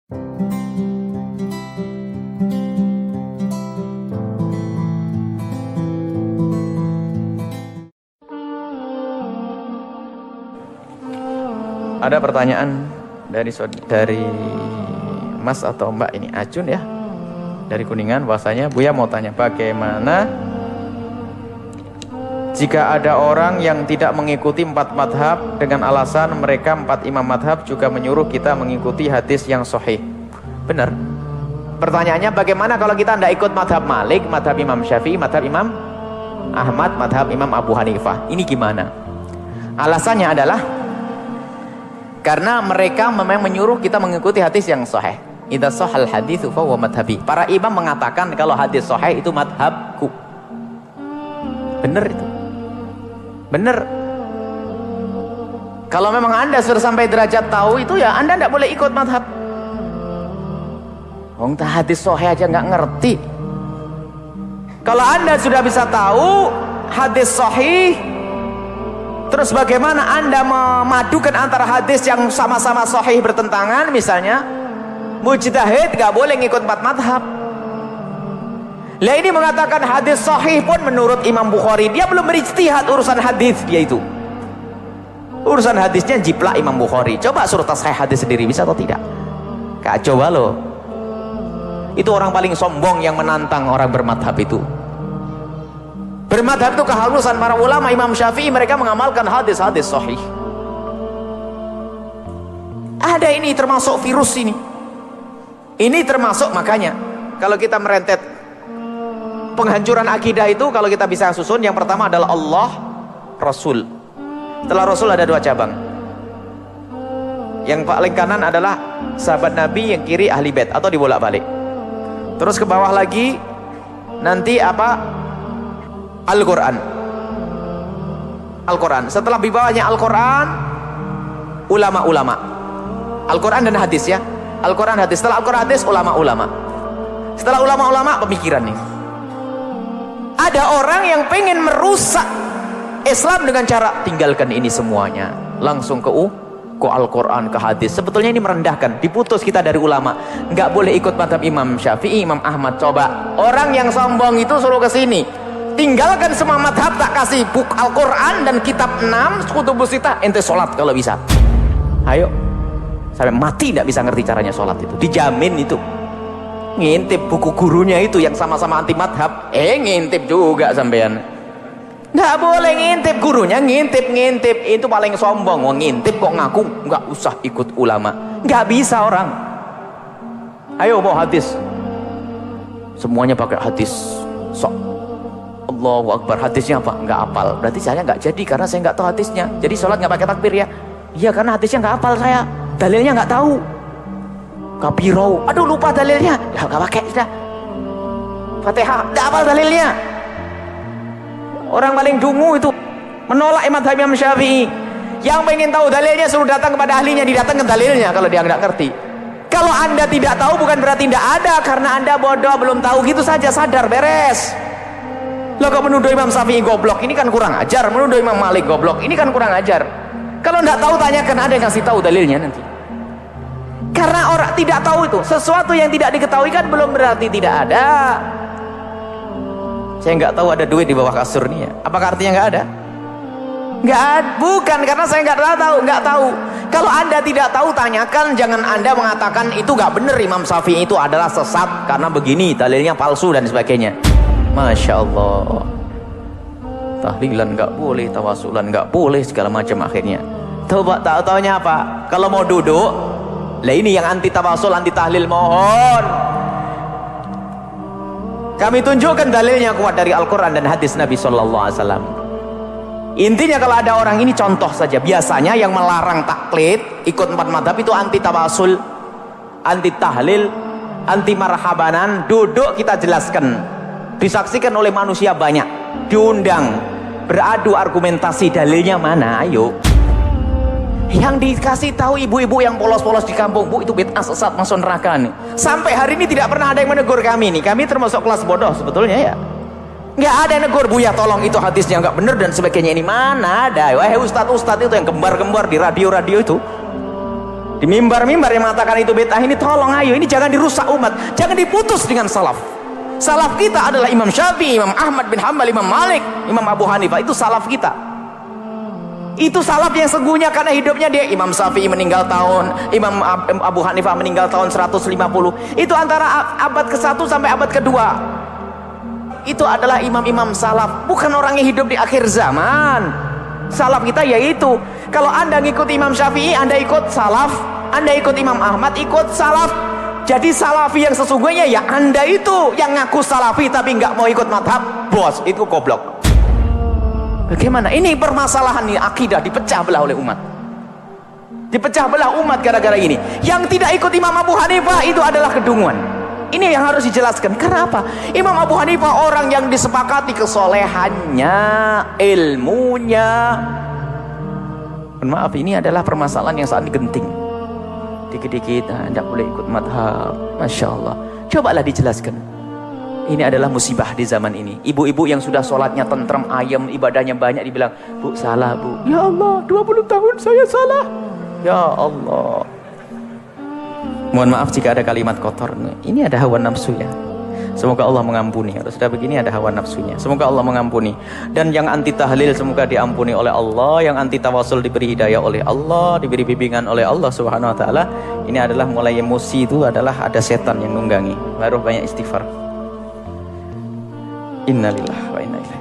Ada pertanyaan dari Mas atau Mbak ini Acun ya, dari Kuningan, bahwasanya Buya mau tanya bagaimana jika ada orang yang tidak mengikuti 4 madhab dengan alasan mereka 4 imam madhab juga menyuruh kita mengikuti hadis yang sahih. Benar. Pertanyaannya bagaimana kalau kita tidak ikut madhab Malik, madhab Imam Syafi'i, madhab Imam Ahmad, madhab Imam Abu Hanifah? Ini gimana? Alasannya adalah karena mereka memang menyuruh kita mengikuti hadis yang sahih. Idza shahal haditsu fa huwa madhhabi. Para imam mengatakan kalau hadis sahih itu madhabku. Benar itu. Benar. Kalau memang Anda sudah sampai derajat tahu itu, ya Anda tidak boleh ikut madhab. Wong hadis sahih aja nggak ngerti. Kalau Anda sudah bisa tahu hadis sahih, terus bagaimana Anda memadukan antara hadis yang sama-sama sahih bertentangan? Misalnya mujtahid gak boleh ngikut 4 madhab. Lah ini mengatakan hadis sahih pun menurut Imam Bukhari, dia belum berijtihad urusan hadis. Dia itu urusan hadisnya jiplak Imam Bukhari. Coba suruh tasahih hadis sendiri, bisa atau tidak? Kacau loh. Itu orang paling sombong yang menantang orang bermadhab itu. Bermadhab itu keharusan para ulama. Imam Syafi'i mereka mengamalkan hadis-hadis sahih. Ada ini termasuk virus ini. Ini termasuk, makanya kalau kita merentet penghancuran akidah itu, kalau kita bisa susun, yang pertama adalah Allah, Rasul. Setelah Rasul ada 2 cabang. Yang paling kanan adalah sahabat Nabi, yang kiri ahli bait atau dibolak-balik. Terus ke bawah lagi nanti apa? Al-Quran. Al-Quran. Setelah di bawahnya Al-Quran, ulama-ulama. Al-Quran dan hadis ya. Al-Quran, hadis. Setelah Al-Quran, hadis, ulama-ulama. Setelah ulama-ulama, pemikiran nih. Ada orang yang pengen merusak Islam dengan cara tinggalkan ini semuanya, langsung ke Al-Quran, ke hadis. Sebetulnya ini merendahkan. Diputus kita dari ulama. Nggak boleh ikut madhab Imam Syafi'i, Imam Ahmad. Coba orang yang sombong itu suruh ke sini, tinggalkan semua madhab, tak kasih buku Al-Quran dan kitab 6 kutubus sittah, ente sholat kalau bisa. Ayo, sampai mati tidak bisa ngerti caranya sholat itu, dijamin itu. Ngintip buku gurunya itu yang sama-sama anti madhab, ngintip juga sampean. Nggak boleh ngintip gurunya, ngintip itu paling sombong. Mau ngintip kok ngaku nggak usah ikut ulama, nggak bisa orang. Ayo bawa hadis, semuanya pakai hadis. Sok Allahu Akbar, hadisnya apa? Nggak hafal. Berarti saya nggak jadi karena saya nggak tahu hadisnya. Jadi sholat nggak pakai takbir ya? Iya, karena hadisnya nggak hafal saya. Dalilnya nggak tahu. Kabirau, aduh lupa dalilnya. Ya nggak pakai sudah. Fatihah, nggak hafal dalilnya. Orang paling dungu itu menolak Imam Syafi'i. Yang pengen tahu dalilnya suruh datang kepada ahlinya, didatangkan dalilnya kalau dia nggak ngerti. Kalau Anda tidak tahu bukan berarti tidak ada, karena Anda bodoh belum tahu gitu saja, sadar beres. Lo kok menuduh Imam Syafi'i goblok, ini kan kurang ajar. Menuduh Imam Malik goblok, ini kan kurang ajar. Kalau tidak tahu tanyakan, ada yang kasih tahu dalilnya nanti. Karena orang tidak tahu itu, sesuatu yang tidak diketahui kan belum berarti tidak ada. Saya nggak tahu ada duit di bawah kasur nih ya. Apakah artinya nggak ada? Nggak ada, bukan, karena saya nggak tahu. Kalau Anda tidak tahu tanyakan, jangan Anda mengatakan itu nggak benar, Imam Syafi'i itu adalah sesat karena begini, dalilnya palsu dan sebagainya. Masya Allah, tahlilan nggak boleh, tawasulan nggak boleh, segala macam akhirnya. Tahu-taunya apa? Kalau mau duduk, lah ini yang anti tawasul, anti tahlil, mohon kami tunjukkan dalilnya kuat dari Al-Quran dan hadis Nabi SAW. Intinya kalau ada orang ini, contoh saja, biasanya yang melarang taklid, ikut 4 madhab itu anti tawasul, anti tahlil, anti marhabanan. Duduk kita jelaskan, disaksikan oleh manusia banyak, diundang, beradu argumentasi, dalilnya mana, ayo. Yang dikasih tahu ibu-ibu yang polos-polos di kampung, bu itu bid'ah sesat masuk neraka nih. Sampai hari ini tidak pernah ada yang menegur kami nih. Kami termasuk kelas bodoh sebetulnya ya. Nggak ada yang negur, bu ya tolong itu hadisnya nggak bener dan sebagainya. Ini mana ada? Ustadz itu yang gembar-gembar di radio-radio itu. Di mimbar-mimbar yang mengatakan itu bid'ah ini, tolong ayo, ini jangan dirusak umat, jangan diputus dengan salaf. Salaf kita adalah Imam Syafi'i, Imam Ahmad bin Hanbal, Imam Malik, Imam Abu Hanifah. Itu salaf kita. Itu salaf yang sesungguhnya, karena hidupnya dia. Imam Syafi'i meninggal tahun, Imam Abu Hanifah meninggal tahun 150. Itu antara abad ke-1 sampai abad ke-2. Itu adalah imam-imam salaf, bukan orang yang hidup di akhir zaman. Salaf kita yaitu, kalau anda ngikut Imam Syafi'i, anda ikut salaf. Anda ikut Imam Ahmad, ikut salaf. Jadi salafi yang sesungguhnya ya anda itu yang ngaku salafi tapi nggak mau ikut madhab, bos, itu goblok. Bagaimana? Ini permasalahan nih, akidah dipecah belah oleh umat. Dipecah belah umat gara-gara ini. Yang tidak ikut Imam Abu Hanifah itu adalah kedunguan. Ini yang harus dijelaskan. Karena apa? Imam Abu Hanifah orang yang disepakati kesolehannya, ilmunya. Maaf, ini adalah permasalahan yang sangat genting. Dikit-dikit, tidak boleh ikut madhab. Masya Allah. Cobalah dijelaskan. Ini adalah musibah di zaman ini. Ibu-ibu yang sudah sholatnya tentrem, ayam, ibadahnya banyak, dibilang, bu salah bu. Ya Allah, 20 tahun saya salah. Ya Allah. Mohon maaf jika ada kalimat kotor. Ini ada hawa nafsu ya. Semoga Allah mengampuni. Kalau sudah begini ada hawa nafsunya. Semoga Allah mengampuni. Dan yang anti tahlil semoga diampuni oleh Allah. Yang anti tawasul diberi hidayah oleh Allah, diberi bimbingan oleh Allah Subhanahu wa taala. Ini adalah mulai emosi itu adalah ada setan yang nunggangi. Baru banyak istighfar. Innalillahi wa inna ilaihi